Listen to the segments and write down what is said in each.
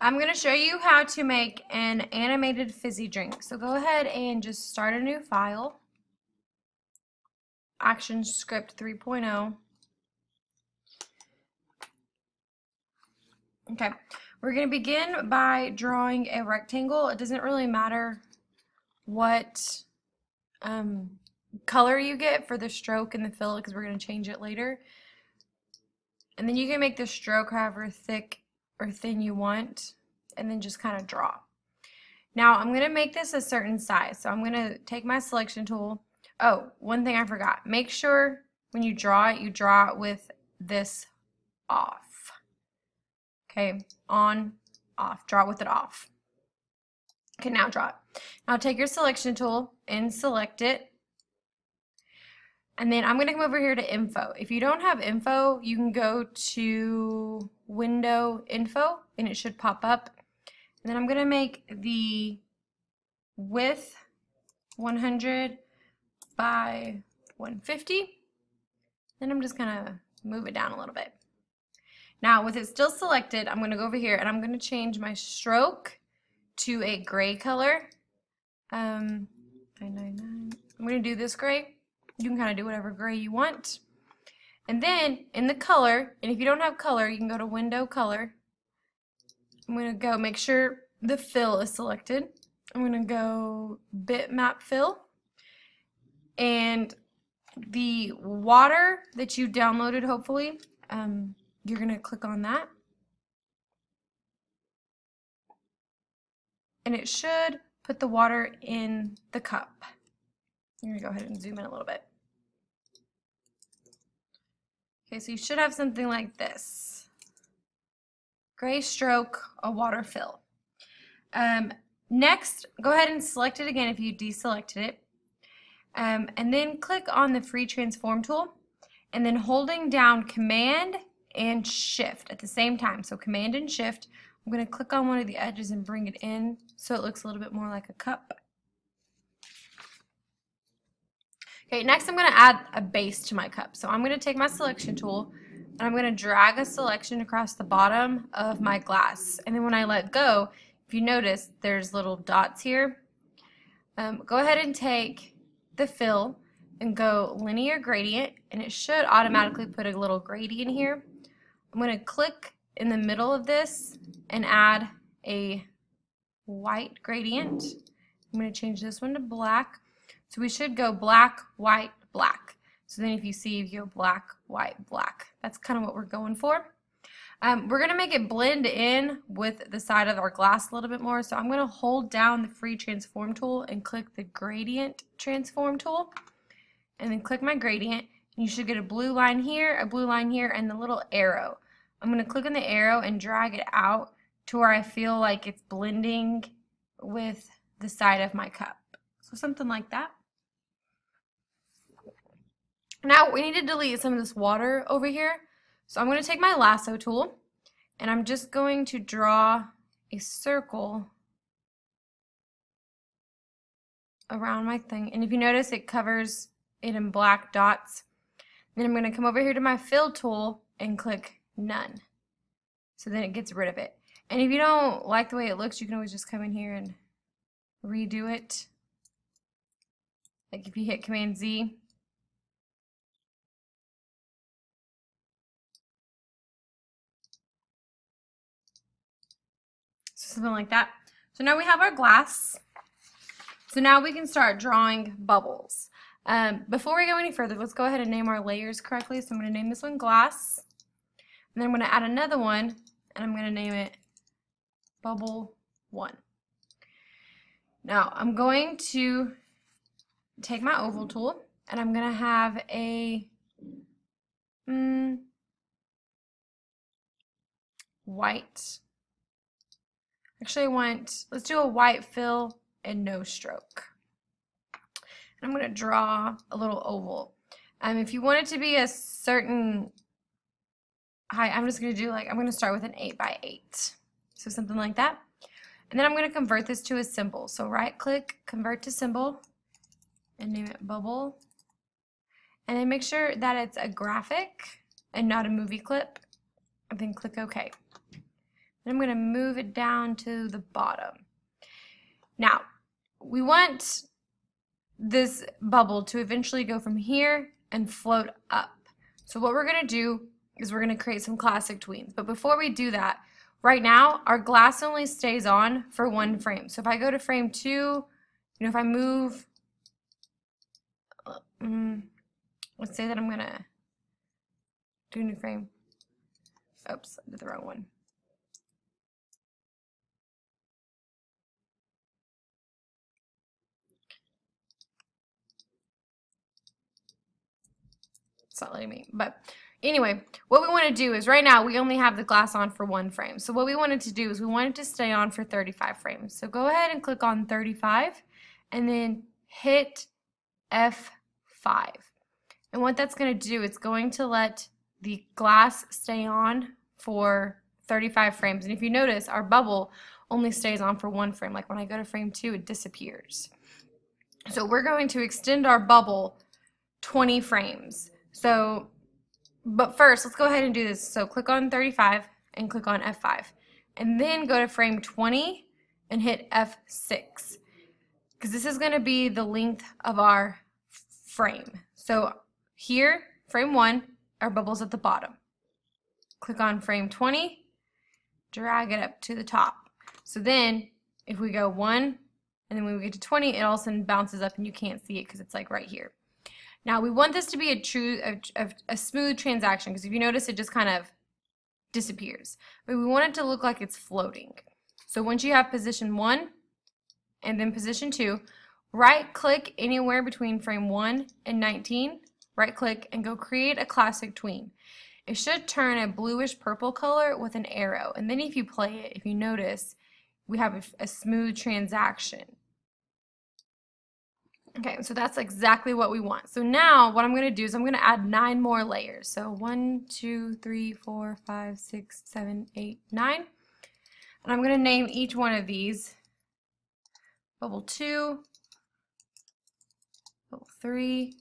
I'm going to show you how to make an animated fizzy drink. So go ahead and just start a new file. Action script 3.0. Okay, we're going to begin by drawing a rectangle. It doesn't really matter what color you get for the stroke and the fill because we're going to change it later. And then you can make the stroke however thick or thin you want and then just kind of draw. Now I'm going to make this a certain size. So I'm going to take my selection tool. Oh, one thing I forgot. Make sure when you draw it with this off. Okay, on, off. Draw it with it off. Okay, now draw it. Now take your selection tool and select it. And then I'm going to come over here to info. If you don't have info, you can go to window info and it should pop up. And then I'm going to make the width 100 by 150. Then I'm just going to move it down a little bit. Now with it still selected, I'm going to go over here and I'm going to change my stroke to a gray color. 999. I'm going to do this gray. You can kind of do whatever gray you want. And then in the color, and if you don't have color, you can go to window color. I'm going to go make sure the fill is selected. I'm going to go bitmap fill. And the water that you downloaded, hopefully, you're going to click on that. And it should put the water in the cup. I'm going to go ahead and zoom in a little bit. Okay, so you should have something like this. Gray stroke, a water fill. Next, go ahead and select it again if you deselected it. And then click on the free transform tool. And then holding down Command and Shift at the same time. So Command and Shift. I'm going to click on one of the edges and bring it in so it looks a little bit more like a cup. Okay, next I'm going to add a base to my cup. So I'm going to take my selection tool and I'm going to drag a selection across the bottom of my glass. And then when I let go, if you notice, there's little dots here. Go ahead and take the fill and go linear gradient, and it should automatically put a little gradient here. I'm going to click in the middle of this and add a white gradient. I'm going to change this one to black. So we should go black, white, black. So then if you see, you go black, white, black. That's kind of what we're going for. We're going to make it blend in with the side of our glass a little bit more. So I'm going to hold down the free transform tool and click the gradient transform tool. And then click my gradient. And you should get a blue line here, and the little arrow. I'm going to click on the arrow and drag it out to where I feel like it's blending with the side of my cup. So something like that. Now we need to delete some of this water over here. So I'm going to take my lasso tool and I'm just going to draw a circle around my thing. And if you notice, it covers it in black dots. Then I'm going to come over here to my fill tool and click none. So then it gets rid of it. And if you don't like the way it looks, you can always just come in here and redo it. Like if you hit Command Z. Something like that. So now we have our glass. So now we can start drawing bubbles. Before we go any further, let's go ahead and name our layers correctly. So I'm going to name this one glass. And then I'm going to add another one, and I'm going to name it bubble 1. Now I'm going to take my oval tool, and I'm going to have a white. Actually, let's do a white fill and no stroke. And I'm going to draw a little oval. If you want it to be a certain height, I'm just going to do I'm going to start with an 8 by 8. So something like that. And then I'm going to convert this to a symbol. So right click, convert to symbol, and name it bubble. And then make sure that it's a graphic and not a movie clip. And then click OK. Then I'm going to move it down to the bottom. Now, we want this bubble to eventually go from here and float up. So what we're going to do is we're going to create some classic tweens. But before we do that, right now our glass only stays on for one frame. So if I go to frame 2, if I move, let's say that I'm going to do a new frame. Oops, I did the wrong one. It's not letting me, but anyway, what we want to do is right now we only have the glass on for one frame. So what we wanted to do is we wanted to stay on for 35 frames. So go ahead and click on 35 and then hit F5. And what that's going to do, it's going to let the glass stay on for 35 frames. And if you notice, our bubble only stays on for one frame. Like when I go to frame 2, it disappears. So we're going to extend our bubble 20 frames. So, but first, let's go ahead and do this. So click on 35 and click on F5. And then go to frame 20 and hit F6. Because this is going to be the length of our frame. So here, frame 1, our bubble's at the bottom. Click on frame 20, drag it up to the top. So then, if we go 1, and then when we get to 20, it all of a sudden bounces up and you can't see it because it's like right here. Now we want this to be a smooth transaction, because if you notice it just kind of disappears. But we want it to look like it's floating. So once you have position 1 and then position 2, right click anywhere between frame 1 and 19, right click and go create a classic tween. It should turn a bluish purple color with an arrow, and then if you play it, if you notice, we have a smooth transaction. Okay, so that's exactly what we want. So now what I'm going to do is I'm going to add 9 more layers. So 1, 2, 3, 4, 5, 6, 7, 8, 9. And I'm going to name each one of these bubble 2, bubble 3,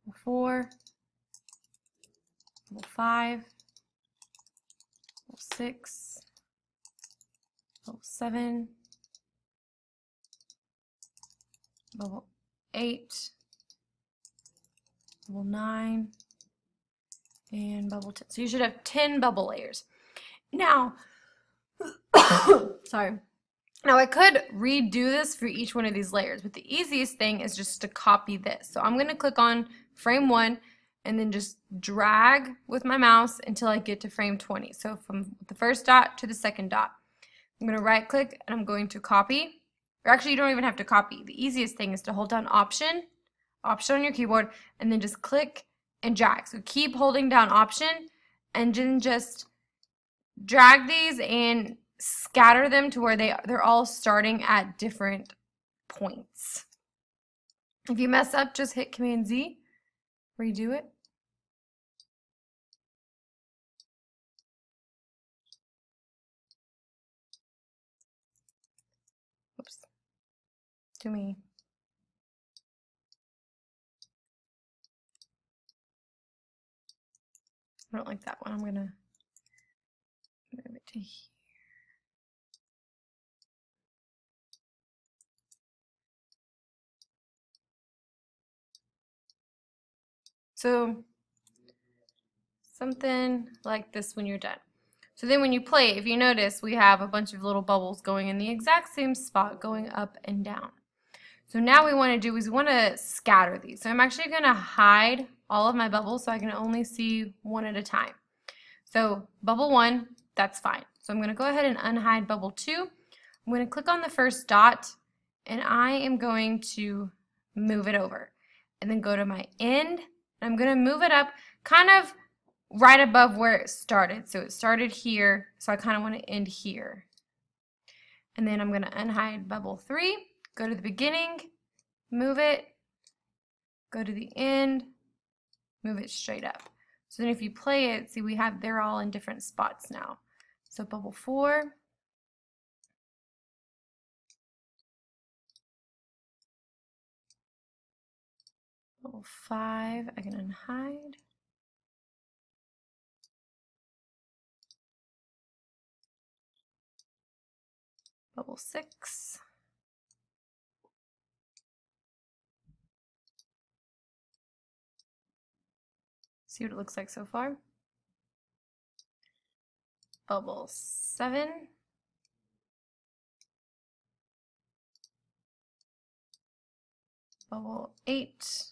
bubble 4, bubble 5, bubble 6, bubble 7, bubble 8, bubble 9, and bubble 10. So you should have 10 bubble layers. Now, sorry. Now I could redo this for each one of these layers, but the easiest thing is just to copy this. So I'm going to click on frame 1 and then just drag with my mouse until I get to frame 20. So from the first dot to the second dot. I'm going to right click and I'm going to copy. Or actually, you don't even have to copy. The easiest thing is to hold down Option on your keyboard, and then just click and drag. So keep holding down Option and then just drag these and scatter them to where they're all starting at different points. If you mess up, just hit Command Z, redo it. Oops. To me. I don't like that one. I'm gonna move it to here. So something like this when you're done. So then when you play it, if you notice, we have a bunch of little bubbles going in the exact same spot, going up and down. So now what we want to do is we want to scatter these. So I'm actually going to hide all of my bubbles so I can only see one at a time. So bubble 1, that's fine. So I'm going to go ahead and unhide bubble 2. I'm going to click on the first dot and I am going to move it over. And then go to my end. And I'm going to move it up kind of right above where it started. So it started here, so I kind of want to end here. And then I'm going to unhide bubble 3. Go to the beginning, move it, go to the end, move it straight up. So then if you play it, see they're all in different spots now. So bubble 4, bubble 5, I can unhide. bubble 6, see what it looks like so far, bubble 7, bubble 8,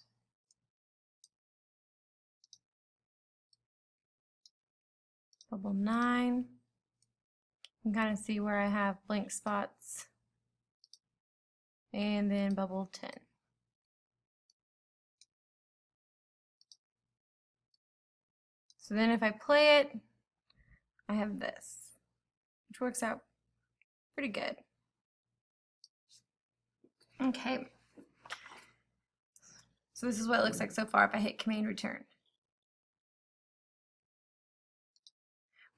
bubble 9. You can kind of see where I have blank spots, and then bubble 10. So then if I play it, I have this, which works out pretty good. Okay. So this is what it looks like so far if I hit Command Return.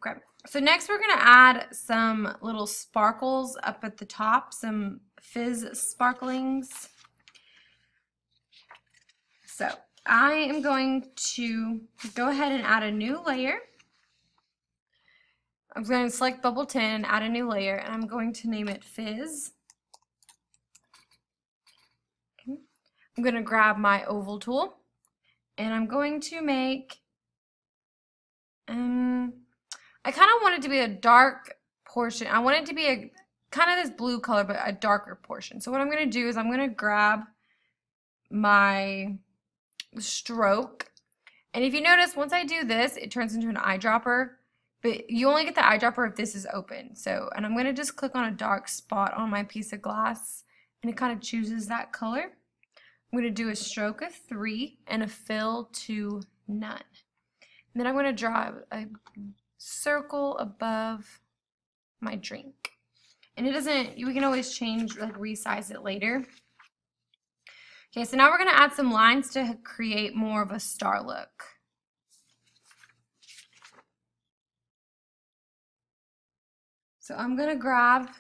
Okay, so next we're going to add some little sparkles up at the top, some fizz sparklings. So I am going to go ahead and add a new layer. I'm going to select bubble 10 and add a new layer, and I'm going to name it Fizz. Okay. I'm going to grab my oval tool, and I'm going to make, I kind of want it to be a dark portion. I want it to be a kind of this blue color, but a darker portion. So what I'm going to do is I'm going to grab my stroke, and if you notice, once I do this, it turns into an eyedropper, but you only get the eyedropper if this is open. So, and I'm going to just click on a dark spot on my piece of glass, and it kind of chooses that color. I'm going to do a stroke of 3 and a fill to none. And then I'm going to draw a circle above my drink. And it doesn't, you can always change, like resize it later. Okay, so now we're going to add some lines to create more of a star look. So I'm going to grab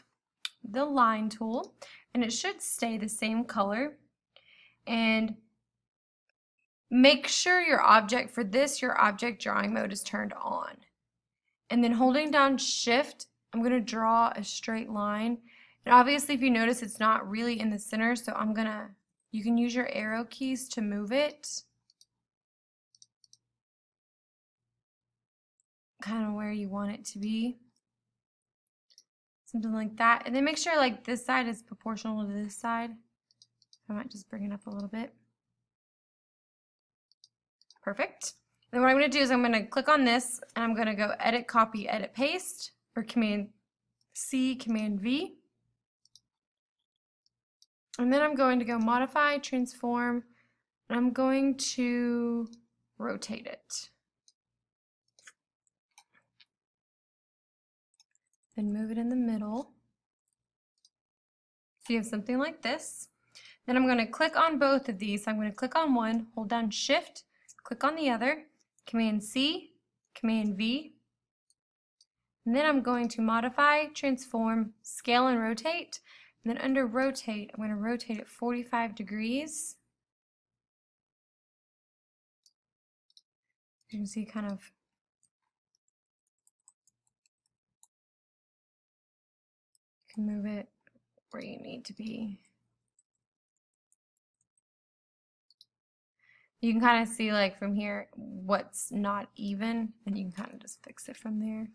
the line tool, and it should stay the same color. And make sure your object, for this, your object drawing mode is turned on. And then holding down Shift, I'm going to draw a straight line. And obviously, if you notice, it's not really in the center, so I'm going to, you can use your arrow keys to move it. Kind of where you want it to be. Something like that. And then make sure like this side is proportional to this side. I might just bring it up a little bit. Perfect. Then what I'm going to do is I'm going to click on this, and I'm going to go Edit, Copy, Edit, Paste, or Command C, Command V. And then I'm going to go Modify, Transform, and I'm going to rotate it. Then move it in the middle. So you have something like this. Then I'm going to click on both of these. I'm going to click on one, hold down Shift, click on the other, Command C, Command V. And then I'm going to Modify, Transform, Scale, and Rotate. And then under Rotate, I'm going to rotate it 45 degrees. You can see kind of you can move it where you need to be. You can kind of see like from here what's not even, and you can kind of just fix it from there.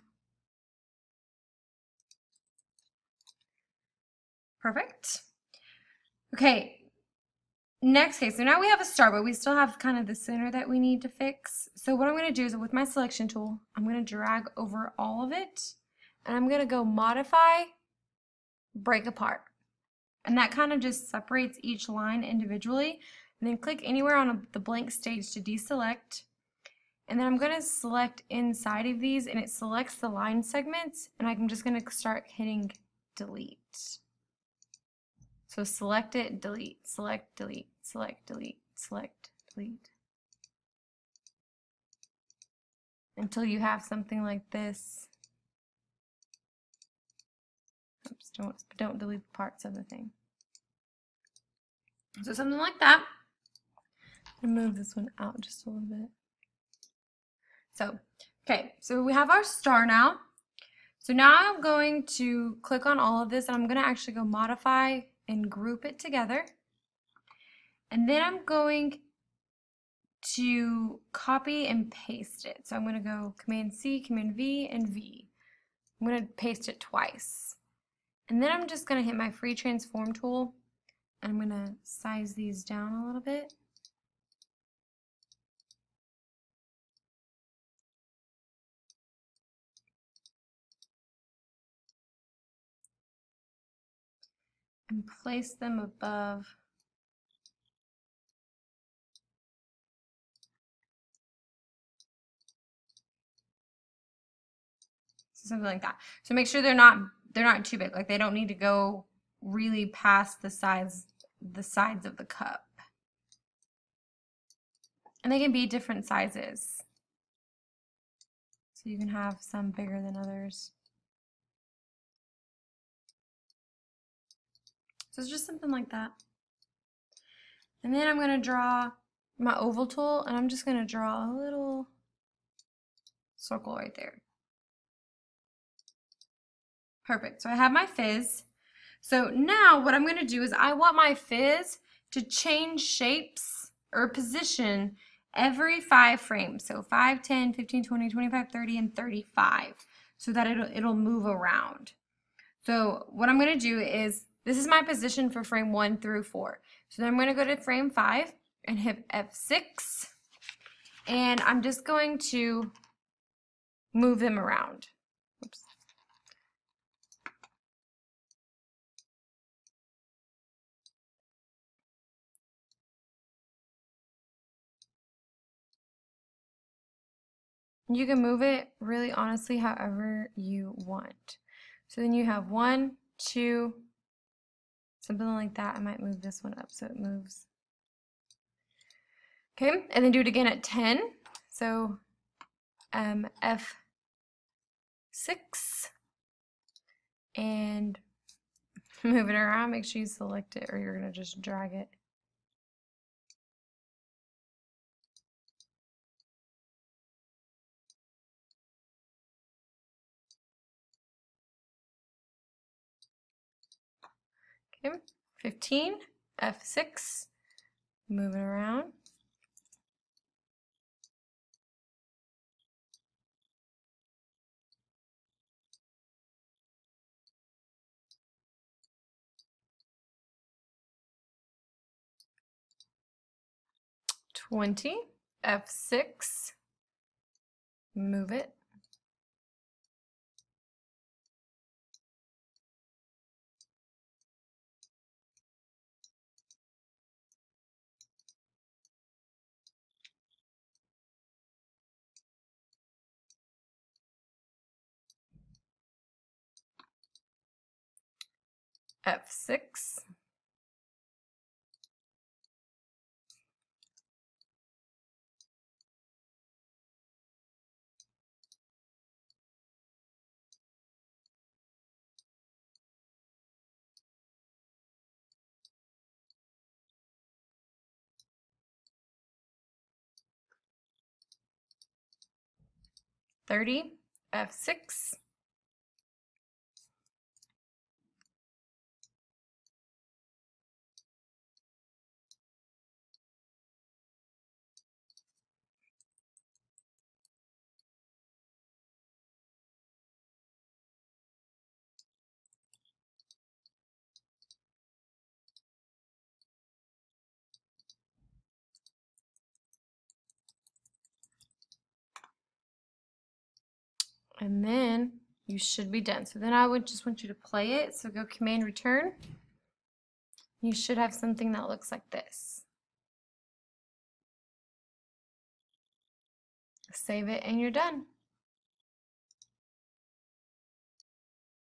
Perfect. Okay, next case, so now we have a star, but we still have kind of the center that we need to fix. So what I'm going to do is with my selection tool, I'm going to drag over all of it, and I'm going to go Modify, Break Apart. And that kind of just separates each line individually. And then click anywhere on the blank stage to deselect. And then I'm going to select inside of these, and it selects the line segments, and I'm just going to start hitting delete. So select it, delete, select, delete, select, delete, select, delete. Until you have something like this. Oops, don't delete parts of the thing. So something like that. I'm gonna move this one out just a little bit. So, okay, so we have our star now. So now I'm going to click on all of this and I'm going to actually go modify and group it together. And then I'm going to copy and paste it. So I'm going to go Command C, Command V, and V. I'm going to paste it twice. And then I'm just going to hit my free transform tool and I'm going to size these down a little bit. And place them above something like that. So make sure they're not too big. Like they don't need to go really past the sides of the cup. And they can be different sizes. So you can have some bigger than others. So it's just something like that. And then I'm going to draw my oval tool and I'm just going to draw a little circle right there. Perfect. So I have my fizz. So now what I'm going to do is I want my fizz to change shapes or position every 5 frames. So 5, 10, 15, 20, 25, 30, and 35 so that it'll move around. So what I'm going to do is, this is my position for frame 1 through 4. So then I'm going to go to frame 5 and hit F6 and I'm just going to move them around. Oops. You can move it really honestly however you want. So then you have 1, 2, something like that. I might move this one up so it moves. Okay, and then do it again at 10. So F6 and move it around. Make sure you select it or you're going to just drag it. Okay, 15, F6, move it around. F20, F6, move it. F6. F30, F6. And then you should be done. So then I would just want you to play it. So go Command Return. You should have something that looks like this. Save it and you're done.